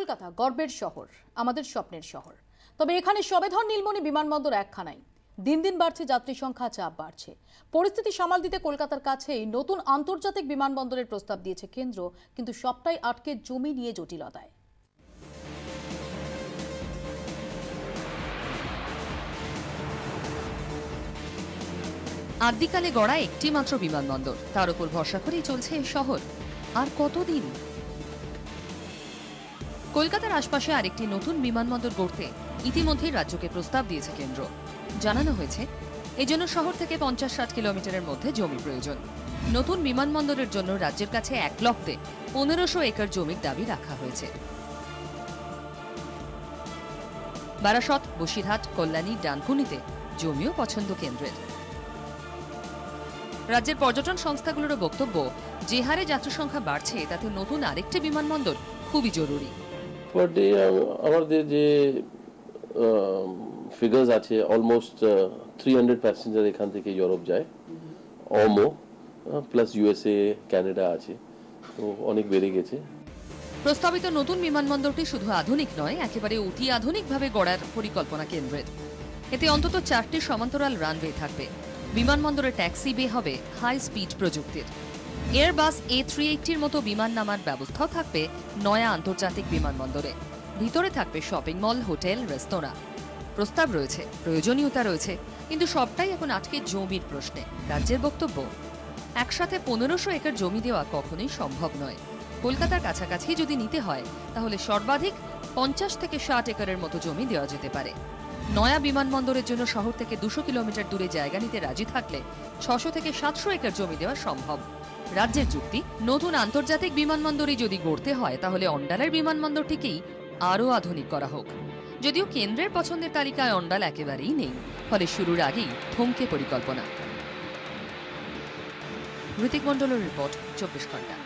কলকাতা গর্বের শহর, আমাদের স্বপ্নের শহর। তবে এখানে সবেধন নীলমণি বিমানবন্দর একখানাই। দিন দিন বাড়ছে যাত্রী সংখ্যা, চাপ বাড়ছে। পরিস্থিতি সামাল দিতে কলকাতার কাছেই নতুন আন্তর্জাতিক বিমানবন্দরের প্রস্তাব দিয়েছে কেন্দ্র, কিন্তু সবটাই আটকে জমি নিয়ে জটিলতায়। আদিকালে গড়া একটি মাত্র বিমানবন্দর, তার উপর ভরসা করেই চলছে এই শহর। আর কতদিন? কলকাতার আশপাশে আরেকটি নতুন বিমানবন্দর গড়তে ইতিমধ্যেই রাজ্যকে প্রস্তাব দিয়েছে কেন্দ্র। জানানো হয়েছে এজন্য শহর থেকে 50-60 কিলোমিটারের মধ্যে জমি প্রয়োজন। নতুন বিমানবন্দরের জন্য রাজ্যের কাছে 1 লক্ষে 1500 একর জমির দাবি রাখা হয়েছে। বারাসত, বসিরহাট, কল্যাণী, ডানকুনিতে জমিও পছন্দ কেন্দ্রের। রাজ্যের পর্যটন সংস্থাগুলোর বক্তব্য, যে হারে যাত্রী সংখ্যা বাড়ছে তাতে নতুন আরেকটি বিমানবন্দর খুবই জরুরি। পার ডে আমাদের যে ফিগার্স আছে, অলমোস্ট 300 প্যাসেঞ্জার এখান থেকে ইউরোপ যায়, অমো প্লাস ইউএসএ, কানাডা আছে, তো অনেক বেড়ে গেছে। প্রস্তাবিত নতুন বিমানবন্দরটি শুধু আধুনিক নয়, একেবারে অতি আধুনিকভাবে গড়ার পরিকল্পনা কেন্দ্রের। এতে অন্তত 4টি সমান্তরাল রানওয়ে থাকবে। বিমানবন্দরে ট্যাক্সি বে হবে হাই স্পিড প্রযুক্তির। এয়ারবাস A380-র মতো বিমান নামার ব্যবস্থাও থাকবে নয়া আন্তর্জাতিক বিমানবন্দরে। ভিতরে থাকবে শপিং মল, হোটেল, রেস্তোরাঁ। প্রস্তাব রয়েছে, প্রয়োজনীয়তা রয়েছে, কিন্তু সবটাই এখন আটকে জমির প্রশ্নে। রাজ্যের বক্তব্য, একসাথে 1500 একর জমি দেওয়া কখনোই সম্ভব নয়। কলকাতার কাছাকাছি যদি নিতে হয় তাহলে সর্বাধিক 50 থেকে 60 একরের মতো জমি দেওয়া যেতে পারে। নয়া বিমানবন্দরের জন্য শহর থেকে 200 কিলোমিটার দূরে জায়গা নিতে রাজি থাকলে 600 থেকে 700 একর জমি দেওয়া সম্ভব। রাজ্যের যুক্তি, নতুন আন্তর্জাতিক বিমানবন্দরই যদি গড়তে হয় তাহলে অন্ডালের বিমানবন্দরটিকেই আরও আধুনিক করা হোক। যদিও কেন্দ্রের পছন্দের তালিকায় অন্ডাল একেবারেই নেই, ফলে শুরুর আগেই থমকে পরিকল্পনা। ঋতিক মণ্ডলের রিপোর্ট, 24 ঘন্টা।